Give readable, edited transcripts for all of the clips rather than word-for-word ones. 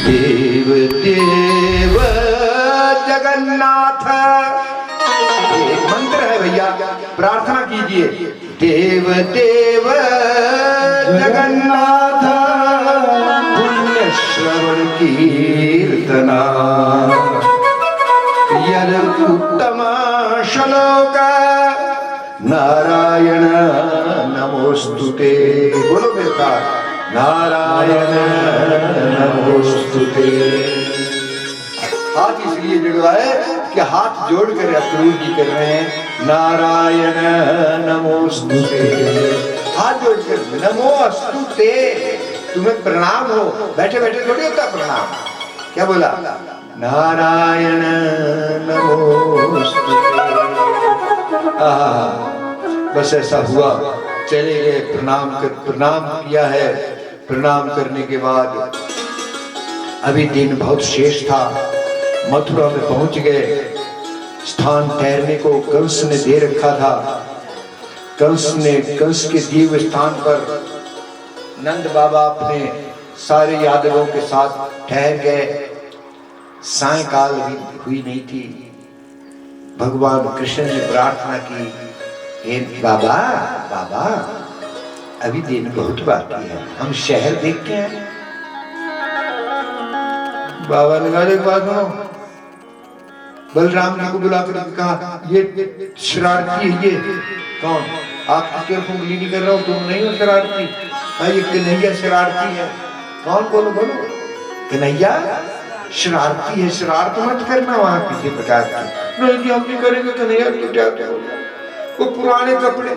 देव देव जगन्नाथ, एक मंत्र है भैया, प्रार्थना कीजिए। देव देव जगन्नाथ पुण्य श्रवण कीर्तना यद उत्तम श्लोक नारायण नमोस्तुते। बोलो बेटा, नारायण नमोस्तुते। हाथ इसलिए जुड़वा है कि हाथ जोड़कर अक्रूर जी कर रहे हैं नारायण नमोस्तुते। हाथ जोड़कर नमोस्तुते, तुम्हें प्रणाम हो। बैठे बैठे थोड़ी होता प्रणाम। क्या बोला? नारायण नमोस्तुते। बस ऐसा हुआ, चले गए, प्रणाम किया है। प्रणाम करने के बाद अभी दिन बहुत शेष था, मथुरा में पहुंच गए। स्थान ठहरने को कंस ने दे रखा था। कंस के दिए हुए स्थान पर नंद बाबा अपने सारे यादवों के साथ ठहर गए। सायंकाल भी हुई नहीं थी। भगवान कृष्ण ने प्रार्थना की, हे बाबा बाबा अभी दिन बहुत बाकी है, हम शहर देख के आए। बाबा ने कहा सुनो, बलराम जी को बुलाकर कहा ये शरारती है। ये कौन? आपकी तरफ उंगली नहीं कर रहा हूं, तुम नहीं हो शरारती। ये कन्हैया शरारती है। कौन? बोलो बोलो। कन्हैया शरारती है, शरारत मत करना वहां किसी प्रकार की। नहीं जी हम नहीं करेंगे। कन्हैया तो क्या वो पुराने कपड़े,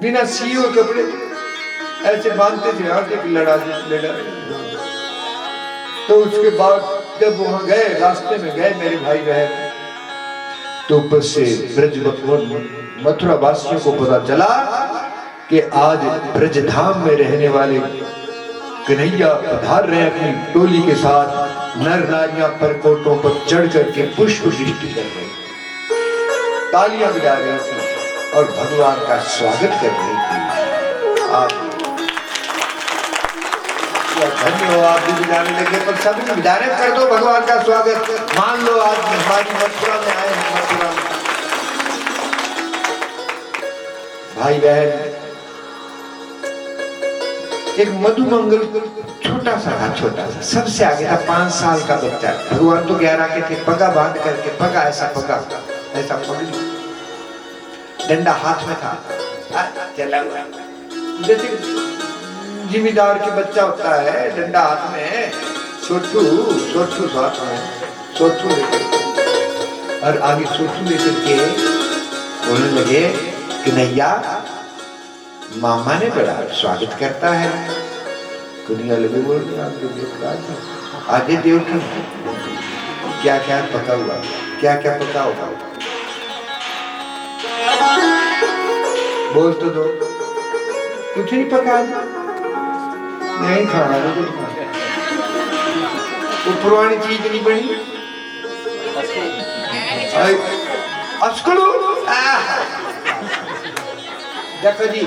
बिना सिए हुए कपड़े ऐसे बांधते थे, एक लड़ा। तो उसके बाद जब वहां गए, रास्ते में गए मेरे भाई बहन, तो बस से ब्रज मथुरा वासियों को पता चला कि आज ब्रज धाम में रहने वाले कन्हैया पधार रहे अपनी टोली के साथ। नर नारियां परकोटों पर चढ़ करके पुष्प वृष्टि कर रहे, तालियां बजा रही थी और भगवान का स्वागत कर रही थी। आप धन्य हो, आप भी बजाने लगे, पर सभी बजाने कर दो भगवान का स्वागत। मान लो आज हमारी मथुरा में आए हैं। मथुरा में भाई बहन, एक मधुमंगल छोटा सा सबसे आगे था, 5 साल का बच्चा। भगवान तो 11 के थे। पगा बांध करके, पगा ऐसा पकड़, डंडा हाथ में था, चला हुआ जैसे जिम्मेदार के बच्चा होता है, डंडा हाथ में, सोचू साथ में, सोचू लेकर, और आगे सोचू लेकर के बोलने लगे कन्हैया मामा ने बड़ा स्वागत करता है। कन्हैया लगे बोलने आगे देवता क्या क्या पका हुआ, क्या क्या पका होगा, बोल तो दो। कुछ नहीं पका, नहीं खाना तो वो पुरानी चीज नहीं बनी। अस्कड़ू देखो जी,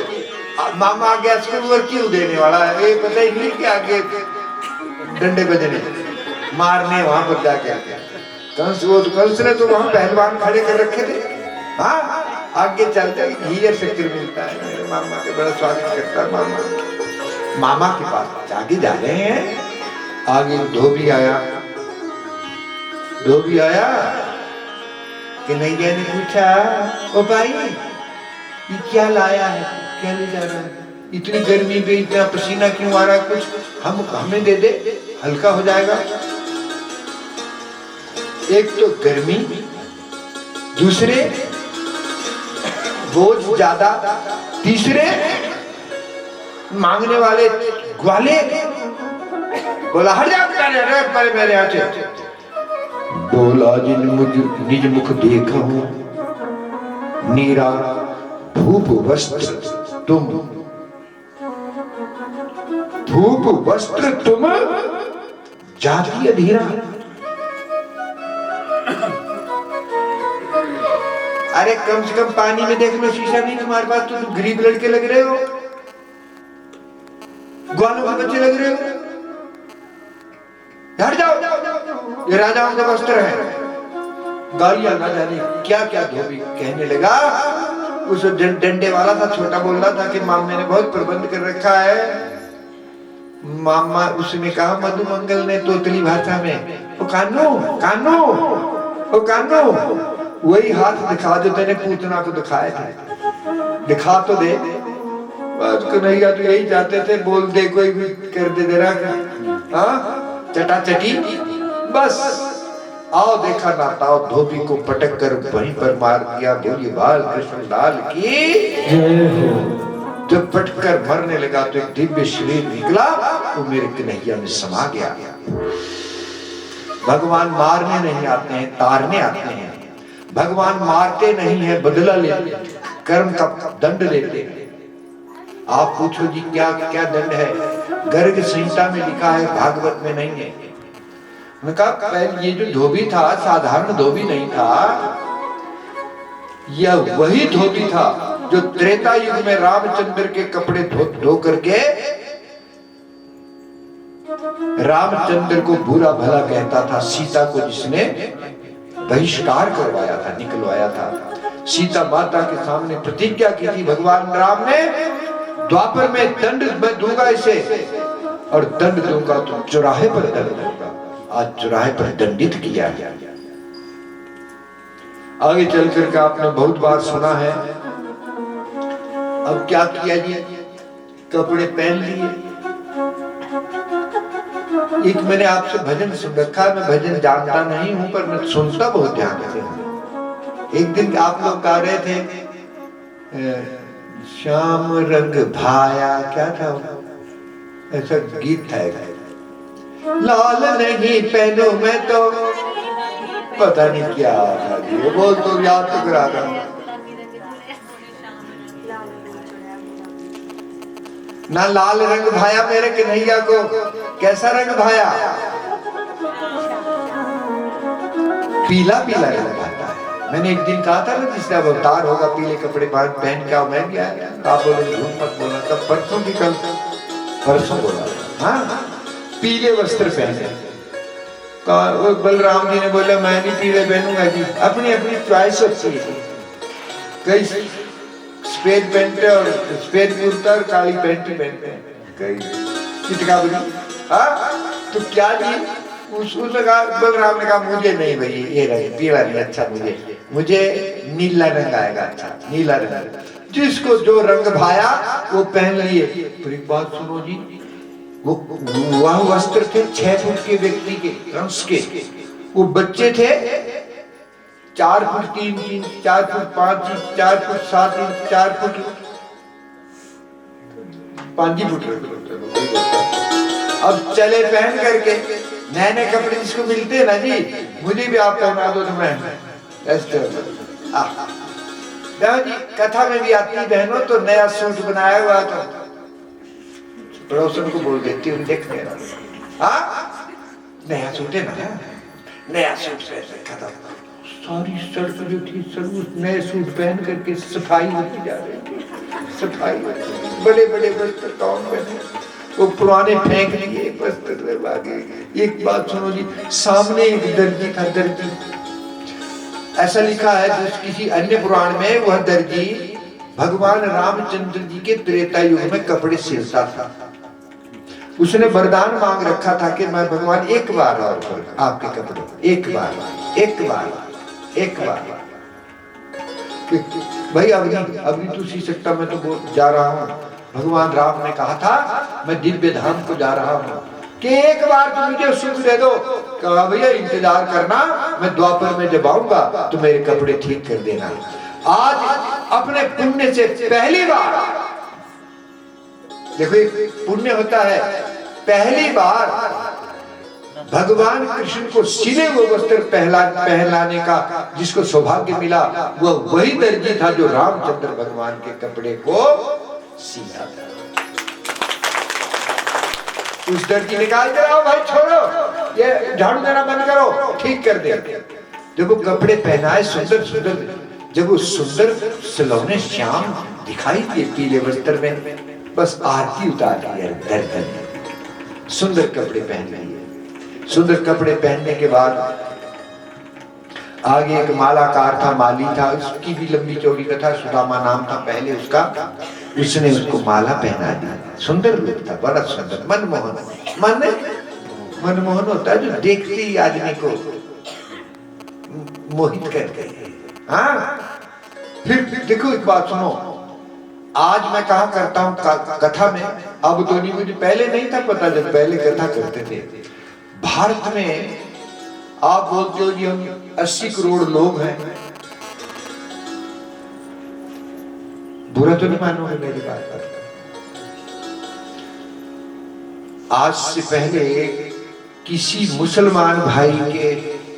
मामा आगे अस्कड़ू क्यों देने वाला है? ये पता ही नहीं कि आगे डंडे बजने मारने वहां पर जाके कंस ने तो वहां पहलवान खड़े कर रखे थे। हाँ आगे चलते हीरे शक्कर मिलता है, मेरे मामा के बड़ा स्वागत करता है। मामा के पास आगे जा रहे हैं। आगे धोबी आया। कन्हैया ने पूछा, ओ भाई ये क्या लाया है, क्या ले जा रहा है? इतनी गर्मी में इतना पसीना क्यों आ रहा है? कुछ हमें दे दे, हल्का हो जाएगा। एक तो गर्मी, दूसरे बोझ ज्यादा, तीसरे मांगने वाले ग्वाले। बोला हट जा पर मेरे यहाँ से। बोला निज मुख देखा हूं नीरा धूप वस्त्र तुम, धूप वस्त्र तुम जाति अधीरा। अरे कम से कम पानी में देख लो, शीशा नहीं तुम्हारे पास तो तुम गरीब लड़के लग रहे हो, ग्वालों के बच्चे लग रहे हो। हट जाओ। ये राजाओं के वस्त्र हैं। गालियां ना जाने क्या क्या धोबी कहने लगा। उस डंडे वाला था, छोटा, बोल रहा था कि मामे ने बहुत प्रबंध कर रखा है। मामा उसने कहा मधुमंगल ने तोतली भाषा में, ओ कानू कानू ओ कानू, वही हाथ दिखा जो तेने पूतना को दिखाए थे, दिखा तो दे। बस कन्हैया तो यही चाहते थे, बोल दे कोई भी कर दे जरा, हाँ चटा चटी बस। आओ देखा नाताओ धोबी को पटक कर वहीं पर मार दिया। बोलिए बाल कृष्ण लाल की जय हो। जब पटकर मरने लगा तो एक दिव्य शरीर निकला, वो मेरे कन्हैया में समा गया। भगवान मारने नहीं आते हैं, तारने आते हैं। भगवान मारते नहीं है, बदला लेते हैं, कर्म का दंड लेते हैं। आप पूछो जी क्या क्या दंड है? गर्ग संहिता में लिखा है, भागवत में नहीं है। उनका पहले ये जो धोबी था साधारण धोबी नहीं था, यह वही धोबी था जो त्रेता युग में रामचंद्र के कपड़े धो करके रामचंद्र को बुरा भला कहता था। सीता को जिसने बहिष्कार करवाया था, निकलवाया था। सीता माता के सामने प्रतिज्ञा की थी भगवान राम ने, द्वापर में दंड मैं दूंगा इसे, और दंड दूंगा तो चौराहे पर दंड दूंगा। आज चौराहे पर दंडित किया गया। आगे चलकर के आपने बहुत बार सुना है। अब क्या किया जी, कपड़े पहन लिए। एक मैंने आपसे भजन सुन रखा, मैं भजन जानता नहीं हूं पर मैं सुनता बहुत ध्यान से हूं। एक दिन आप लोग गा रहे थे श्याम रंग भाया, क्या था ऐसा गीत था, लाल नहीं पहनो मैं तो पता नहीं क्या था जी, वो बोल तो याद तो करा था ना। लाल रंग भाया मेरे कन्हैया को, कैसा रंग भाया? पीला पीला रंग भाता है। मैंने एक दिन कहा था ना जिसका अवतार होगा पीले कपड़े पहन के आओ, मैं भी आया। आप बोले झूठ मत बोला, तब परसों की कल परसों बोला। हाँ पीले वस्त्र पहने। बलराम जी ने बोला मैं नहीं पीले पहनूंगा जी, अपनी अपनी चॉइस होती है। कई सफेद पेंट और सफेद कुर्ता और काली पेंट पहनते हैं, कई चिटका बुरी। तो क्या जी उसने कहा, बलराम ने कहा मुझे नहीं भाई ये रंग पीला नहीं अच्छा, मुझे नीला रंग आएगा अच्छा, नीला रंग। जिसको जो रंग भाया वो पहन लिए। फिर एक बात सुनो जी, वो वह वस्त्र थे 6 फुट के व्यक्ति के कंस के, वो बच्चे थे 4 foot 3 inch, 4 foot 5 inch, 4 foot 7 inch, 4 foot 5 foot. अब चले पहन करके नए नए कपड़े जिसको मिलते हैं ना जी, मुझे भी आप पहना दो तो मैं जी। कथा में भी आती बहनों तो नया सूट बनाया हुआ था, पड़ोसन को बोल देती हूँ देख मेरा, नया सूट है ना, नया सूट खत्म। सारी सड़क जो थी सब उस नए सूट पहन करके सफाई होती जा रही थी, सफाई। बड़े बड़े वस्त्र कौन बने, वो पुराने फेंक लिए वस्त्र बागे। एक बात सुनो जी, सामने एक दर्जी था, दर्जी ऐसा लिखा है किसी अन्य पुराण में, वह दर्जी भगवान रामचंद्र जी के त्रेता युग में कपड़े सिलता था। उसने वरदान मांग रखा था कि मैं भगवान एक बार और आपके कपड़े, एक बार एक बार एक बार। भाई अभी तू सी सकता, मैं तो जा रहा हूँ। भगवान राम ने कहा था मैं दिव्य धाम को जा रहा हूँ कि एक बार तुम मुझे सुख दे दो। कहा भैया इंतजार करना, मैं द्वापर में जब आऊंगा तो मेरे कपड़े ठीक कर देना। आज अपने पुण्य से पहली बार, देखो पुण्य होता है, पहली बार भगवान कृष्ण को सिले हुए वस्त्र पहनाने का जिसको सौभाग्य मिला, वह वही दर्जी था जो रामचंद्र भगवान के कपड़े को सिला था। उस दर्जी ने कहा जरा भाई छोड़ो, ये झाड़ू देना बंद करो, ठीक कर दे। जब वो कपड़े पहनाए सुंदर सुंदर, जब वो सुंदर सलोने श्याम दिखाई दिए पीले वस्त्र में, बस आरती उतार दी दर्जन, सुंदर कपड़े पहन लिए। सुंदर कपड़े पहनने के बाद आगे एक मालाकार था, माली था, उसकी भी लंबी चौड़ी कथा, सुदामा नाम था पहले उसका। उसने उसको माला पहना दी। सुंदर रूप था, बड़ा सुंदर, मनमोहन होता है जो देखते ही आदमी को मोहित कर गए। हाँ, फिर देखो एक बात सुनो, आज मैं कहा करता हूँ कथा में, अब तो नहीं, मुझे पहले नहीं था पता, जब पहले कथा करते थे भारत में। आप बोलते हो जी हम 80 करोड़ लोग हैं, बुरा तो नहीं मानोगे मेरी बात पर। आज से पहले किसी मुसलमान भाई के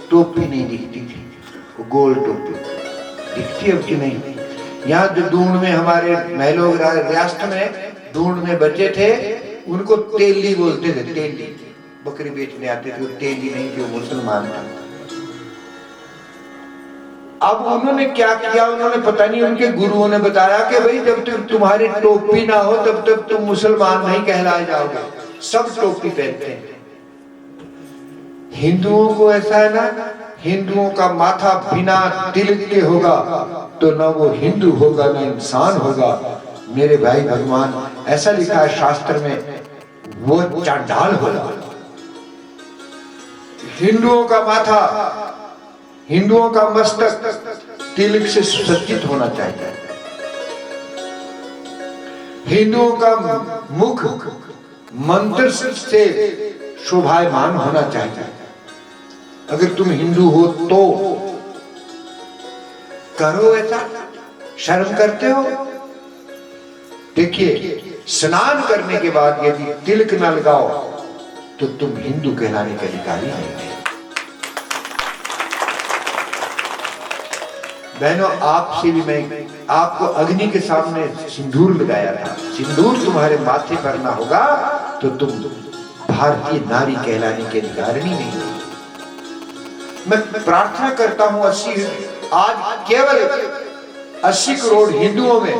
टोपी नहीं दिखती थी, वो गोल टोपी दिखती अब कि नहीं। यहाँ जो ढूंढ में हमारे महलों रियासत में ढूंढ में बचे थे, उनको तेली बोलते थे। तेली बकरी बेचने आते थे, तेली नहीं थे, वो मुसलमान था। अब उन्होंने क्या किया, उन्होंने पता नहीं, उनके गुरुओं ने बताया कि भाई जब तक तुम्हारी टोपी ना हो तब तक तुम मुसलमान नहीं कहलाए जाओगे। सब टोपी पहनते हैं। हिंदुओं को ऐसा है ना, हिंदुओं का माथा बिना तिलक के होगा तो ना वो हिंदू होगा ना इंसान होगा। मेरे भाई भगवान, ऐसा लिखा है शास्त्र में, वो चांडाल होगा। हिंदुओं का माथा, हिंदुओं का मस्तक तिलक से सुसज्जित होना चाहिए। हिंदुओं का मुख मंत्र से शोभायमान होना चाहिए। अगर तुम हिंदू हो तो करो ऐसा, शर्म करते हो? देखिए, स्नान करने के बाद यदि तिलक न लगाओ तो तुम हिंदू कहलाने के अधिकारी नहीं है। बहनों, आपसे भी मैं आपको अग्नि के सामने सिंदूर लगाया था। सिंदूर तुम्हारे माथे पर ना होगा तो तुम भारतीय नारी कहलाने के अधिकारिणी नहीं हो। मैं प्रार्थना करता हूं, आज केवल 80 करोड़ हिंदुओं में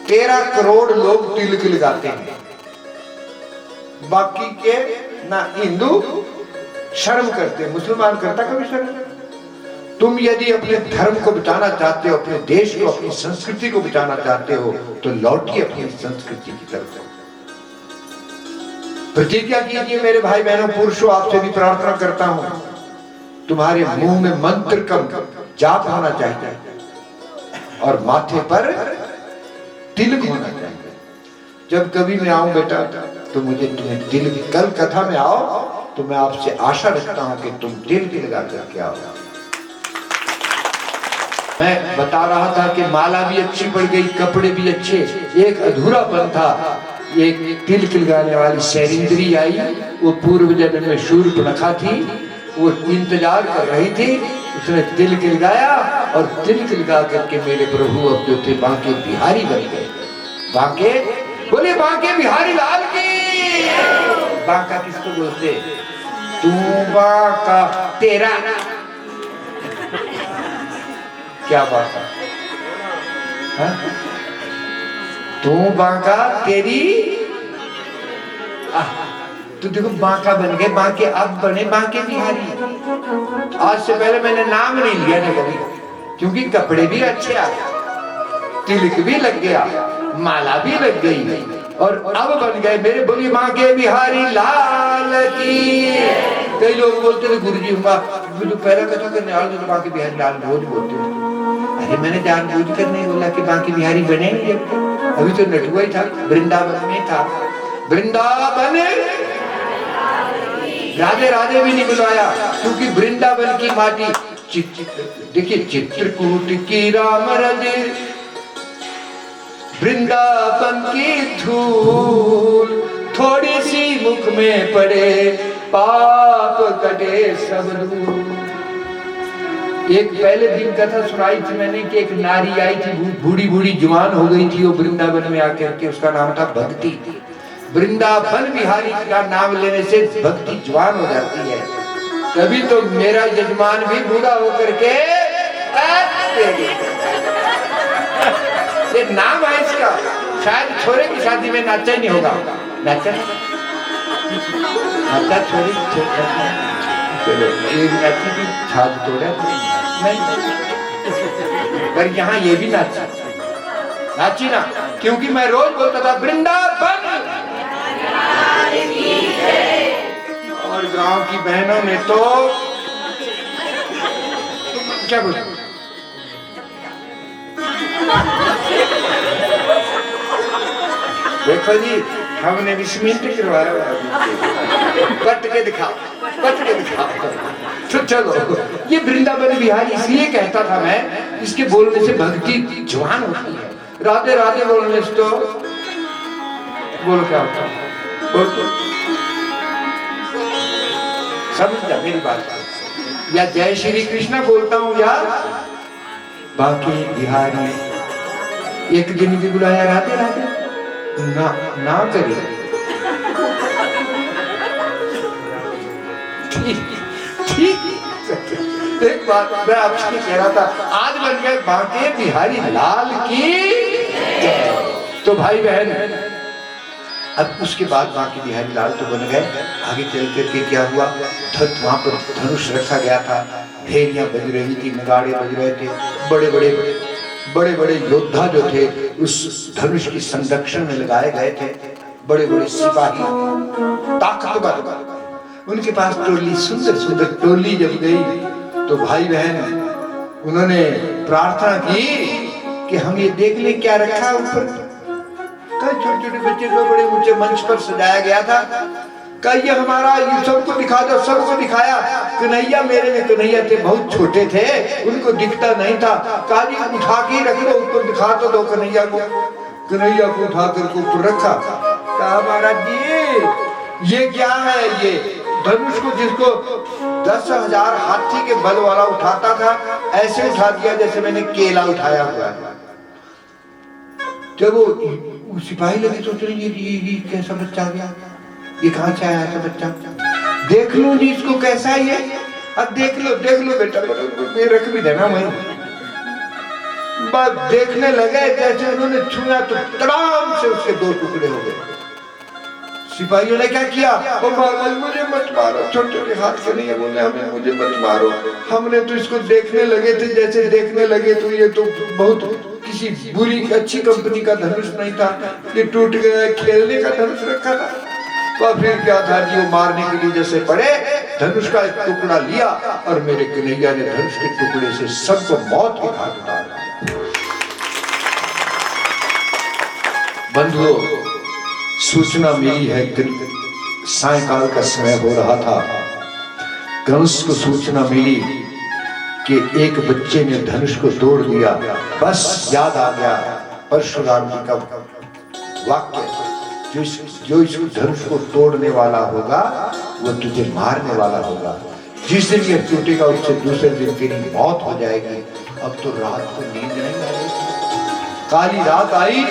13 करोड़ लोग तिलक लगाते हैं। बाकी के ना हिंदू शर्म करते हैं। मुसलमान करता कभी शर्म? तुम यदि अपने धर्म को बचाना चाहते हो, अपने देश को, अपनी संस्कृति को बचाना चाहते हो तो लौटिए अपनी संस्कृति की तरफ। प्रतिज्ञा कीजिए मेरे भाई बहनों, पुरुषों, आपसे भी प्रार्थना करता हूं, तुम्हारे मुंह में मंत्र का जाप होना चाहिए और माथे पर तिलक होना चाहिए। जब कभी मैं आऊं बेटा तो मुझे तुम्हें तिलक, कल कथा में आओ तो मैं आपसे आशा रखता हूं कि तुम तिलक लगा करके आओ। मैं बता रहा था कि माला भी अच्छी पड़ गई, कपड़े भी अच्छे। एक अधूरापन था, एक तिलक लगाने वाली शैरिंद्री आई, वो पूर्व जन्म में शूर्पणखा थी, वो इंतजार कर रही थी। उसने तिलक लगाया और तिलक लगा करके मेरे प्रभु अब जो थे बांके बिहारी बन गए। बांके, बोले बांके बिहारी लाल की। बांका किसको बोलते? तू बांका तेरा, क्या बात है? तू बांका तेरी। तो देखो, बांका बन गए, बांके अब बने बांके बिहारी। आज से पहले मैंने नाम नहीं लिया था कभी, क्योंकि कपड़े भी अच्छे आ गए, तिलक भी लग गया, माला भी लग गई और अब बन गए मेरे बोली बांके बिहारी लाल की। कई लोग बोलते थे गुरुजी हुआ जो पहला कथा करने वाले तो बांके बिहारी लाल रोज बोलते थे। अरे मैंने जानबूझ कर नहीं बोला कि बांके बिहारी बने, अभी तो नटुआ ही था, वृंदावन में था। वृंदावन राधे राधे भी नहीं बुलाया, क्योंकि वृंदावन की माटी, देखिए चित्रकूट की राम रज, वृंदावन की धूल थोड़ी सी मुख में पड़े, पाप कटे सब दूर। एक पहले दिन कथा सुनाई थी मैंने कि एक नारी आई थी, बूढ़ी बूढ़ी जवान हो गई थी वो वृंदावन में आकर के, उसका नाम था भक्ति। वृंदावन बिहारी का नाम लेने से भक्ति जवान हो जाती है। तभी तो मेरा यजमान भी बूढ़ा होकर के, ये नाम है इसका, शायद छोरे की शादी में नाचा ही नहीं होगा। नाचा अच्छा छोड़ी चलो एक नाची भी छाछ तोड़ा नहीं, पर यहाँ ये भी नाची ना, क्योंकि मैं रोज बोलता था वृंदावन, और गांव की बहनों ने तो क्या बोला, देखो जी हमने भी सीमेंट करवाया, पट के दिखाओ, पट के दिखाओ। तो चलो ये वृंदावन बिहारी इसलिए कहता था मैं, इसके बोलने से भक्ति जवान होती है, राधे राधे बोलने से तो बोलो क्या होता है, बोल तो समझ जा मेरी बात, या जय श्री कृष्ण बोलता हूँ या बाकी बिहारी, एक दिन भी बुलाया राधे राधे ना करिए, ठीक। एक बात मैं आपसे कह रहा था, आज बन गए बांके बिहारी लाल की। तो भाई बहन अब उसके बाद बांके बिहारी लाल तो बन गए, आगे चल करके क्या हुआ, वहां पर धनुष रखा गया था, भेड़ियां बज रही थी, नगाड़े बज रहे थे, बड़े बड़े योद्धा जो थे उस धनुष की संरक्षण में लगाए गए थे, बड़े बड़े सिपाही ताकतवर, उनके पास टोली, सुंदर सुंदर टोली जब गई तो भाई बहन उन्होंने प्रार्थना की कि हम ये देख ले क्या रखा ऊपर, कई छोटे छोटे बच्चे को बड़े ऊंचे मंच पर सजाया गया था, कहिए हमारा ये सबको दिखा दो, सबको दिखाया, कन्हैया मेरे में कन्हैया थे, बहुत छोटे थे, उनको दिखता नहीं था, काली उठा के रख दो, ऊपर दिखा तो दो कन्हैया को, कन्हैया को उठा करके ऊपर रखा, कहा महाराज जी ये क्या है, ये धनुष को जिसको 10,000 हाथी के बल वाला उठाता था ऐसे उठा दिया जैसे मैंने केला उठाया हुआ है। जब वो सिपाही लगे सोच रहे ये कैसा बच्चा आ गया, ये कहाँ से आया था बच्चा, देख लो जी इसको कैसा है ये, अब देख लो बेटा, रख भी देना वहीं। बस देखने लगे, जैसे उन्होंने छुआ तो तड़ाम से उसके 2 टुकड़े हो गए। सिपाहियों ने क्या किया, ओ महाराज मुझे मत मारो, छोटे हाथ से नहीं है, बोले हमें मुझे मत मारो, हमने तो इसको देखने लगे थे, जैसे देखने लगे तो ये तो बहुत किसी बुरी अच्छी कंपनी का धनुष नहीं था, ये टूट गया, खेलने का धनुष रखा था। तो फिर क्या था जी, वो मारने के लिए जैसे पड़े, धनुष का एक टुकड़ा लिया और मेरे कन्हैया ने धनुष के टुकड़े से सबको मौत के घाट उतार दिया। बंधुओं सूचना मिली है, सायंकाल का समय हो रहा था, कंस को सूचना मिली कि एक बच्चे ने धनुष को तोड़ दिया, बस याद आ गया परशुराम जी का वाक्य, जो इस धनुष को तोड़ने वाला होगा वो तुझे मारने वाला होगा, जिस दिन ये टूटेगा उससे दूसरे दिन तेरी मौत हो जाएगी। अब तो रात को नींद नहीं आई, काली रात आई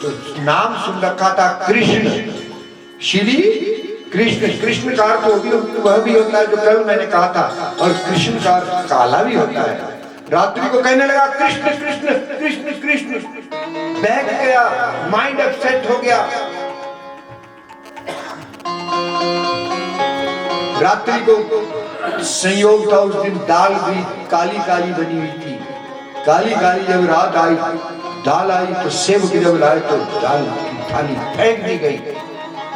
तो नाम सुन रखा था कृष्ण, श्री कृष्ण, कृष्ण का अर्थ वह भी होता है जो कल मैंने कहा था, और कृष्ण का अर्थ काला भी होता है। रात्रि को कहने लगा कृष्ण कृष्ण कृष्ण कृष्ण, बहक गया, माइंड अपसेट हो गया। रात्रि को संयोग था, उस दिन दाल भी काली काली बनी हुई थी, काली काली जब रात आई, दाल आई तो सेवक जब लाए तो दाल की थाली फेंक दी गई,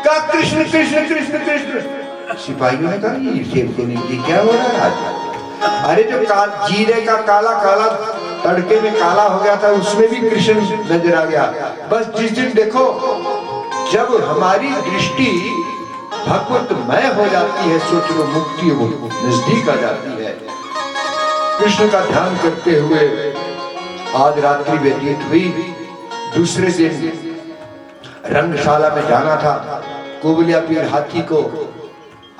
कहा कृष्ण कृष्ण कृष्ण कृष्ण। सिपाहियों ने कहा ये सेवकों ने ये क्या हो रहा है आज, अरे जो जीरे का काला काला तड़के में काला हो गया था उसमें भी कृष्ण नजर आ गया। बस जिस दिन देखो जब हमारी दृष्टि भगवतमय हो जाती है, सोच लो मुक्ति वो नजदीक आ जाती है। कृष्ण का ध्यान करते हुए आज रात्रि व्यतीत हुई, दूसरे दिन रंगशाला में जाना था, कुबलिया पीर हाथी को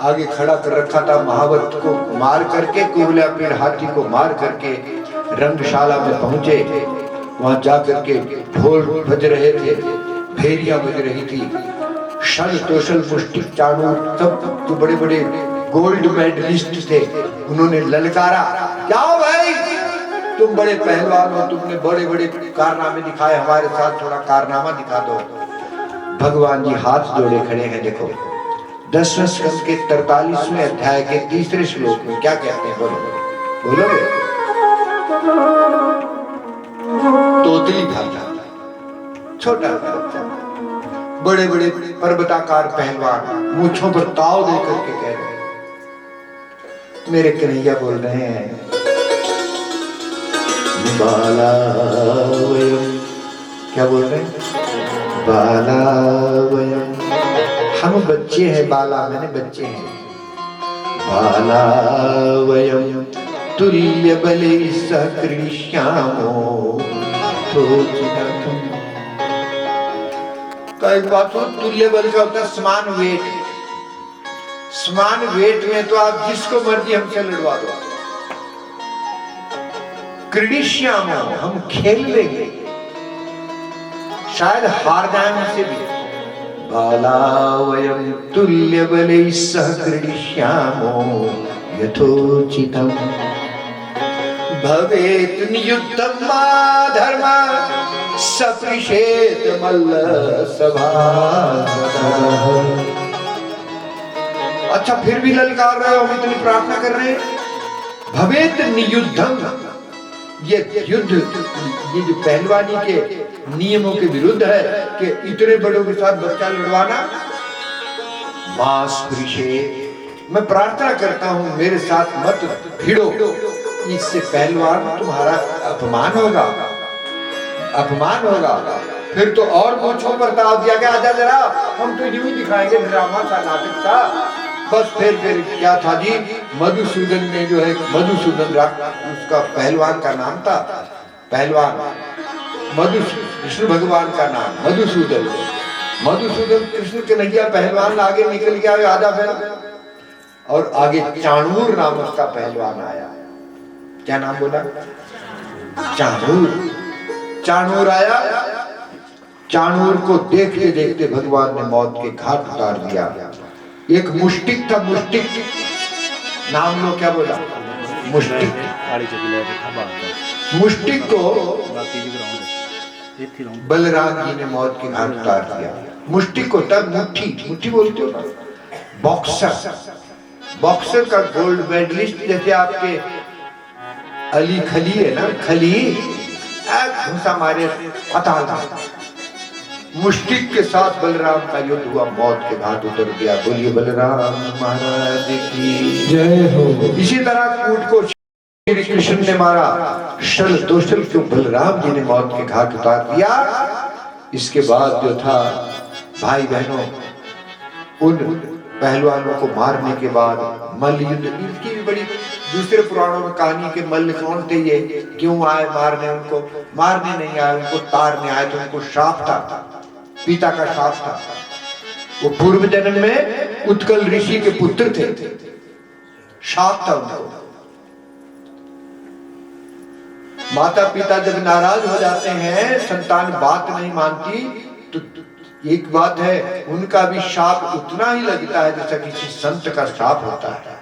आगे खड़ा कर रखा था, महावत को मार करके, कुबलिया पीर हाथी को मार करके रंगशाला में पहुंचे। वहां जाकर के ढोल बज रहे थे, भेरियां बज रही थी, शल तोशल मुष्टिक चाणूर सब तो बड़े बड़े गोल्ड मेडलिस्ट थे। उन्होंने ललकारा, क्या भाई तुम बड़े पहलवान हो, तुमने बड़े बड़े कारनामे दिखाए, हमारे साथ थोड़ा कारनामा दिखा दो। भगवान जी हाथ जोड़े खड़े हैं, देखो 10वें स्कंद के 43वें अध्याय के 3रे श्लोक में क्या कहते हैं? बोलोगे? तोतली भाषा, छोटा सा बच्चा, बड़े बड़े पर्वताकार पहलवान मूंछों पर ताव दे करके कह रहे हैं, मेरे कन्हैया बोल रहे हैं, बाला वयम, क्या बोल रहे हैं? बाला वयम, हम बच्चे हैं। बाला मैंने बच्चे हैं। बाला वयम तुल्य बले सकृष्यामो तोचितम। तो एक बात हो, तुल्य बल का होता है समान वेट। समान वेट में तो आप जिसको मर्जी हमसे लड़वा दो। क्रीडिष्यामो, हम खेल लेंगे, शायद हार जाए मुझसे भी। बाला वयम तुल्य बलैः सह क्रीडिष्यामो यथोचितम भवेत् नियुद्धं मा धर्मा सपृशेत मल्ल सभासदः। अच्छा, फिर भी ललकार रहे हो, हम इतनी प्रार्थना कर रहे हैं। भवेत् नियुद्धम, ये युद्ध, ये जो पहलवानी के नियमों के विरुद्ध है कि इतने बड़ों के साथ बच्चा लड़वाना। मैं प्रार्थना करता हूं मेरे साथ मत भिड़ो, इससे पहलवान तुम्हारा अपमान होगा, अपमान होगा। फिर तो और मूंछों पर ताव दिया गया, आजा जरा हम तो यूं ही दिखाएंगे, ड्रामा था, नाटक था। बस फिर क्या था जी, मधुसूदन ने जो है, मधुसूदन उसका पहलवान का नाम था, पहलवान कृष्ण भगवान का नाम मधुसूदन। मधुसूदन कृष्ण कन्हैया पहलवान आगे निकल गया आधा फैला, और आगे चाणूर नामक का पहलवान आया। क्या नाम बोला? चाणूर। चाणूर आया। चाणूर को देखते देखते भगवान ने मौत के घाट उतार दिया। एक मुष्टिक था, मुष्टिक नाम लो, क्या बोला? मुष्टिक। मुष्टिक को बलराम जी ने मौत के घाट उतार दिया। मुष्टिक होता मुट्ठी, मुट्ठी बोलते हो ना, बॉक्सर। बॉक्सर का गोल्ड मेडलिस्ट, जैसे आपके अली खली है ना, खली घुसा मारे पताल। मुष्टिक के साथ बलराम का युद्ध हुआ, मौत के घाट उतर गया। बोलिए बलराम महाराज की जय हो। इसी तरह कूट को श्री कृष्ण ने मारा, शल दो शल क्यों बलराम जी ने मौत के घाट उतार दिया। इसके बाद जो था, भाई बहनों, उन पहलवानों को मारने के बाद मल्ल युद्ध, इसकी भी बड़ी दूसरे पुराणों में कहानी के मल्ल कौन थे, ये क्यों आए मारने? उनको मारने नहीं आए, उनको तारने आए। तो उनको शाप था, पिता का शाप था। वो पूर्व जन्म में उत्कल ऋषि के पुत्र थे, शाप था उनको। माता पिता जब नाराज हो जाते हैं, संतान बात नहीं मानती, तो एक बात है, उनका भी शाप उतना ही लगता है जैसा किसी संत का शाप होता है।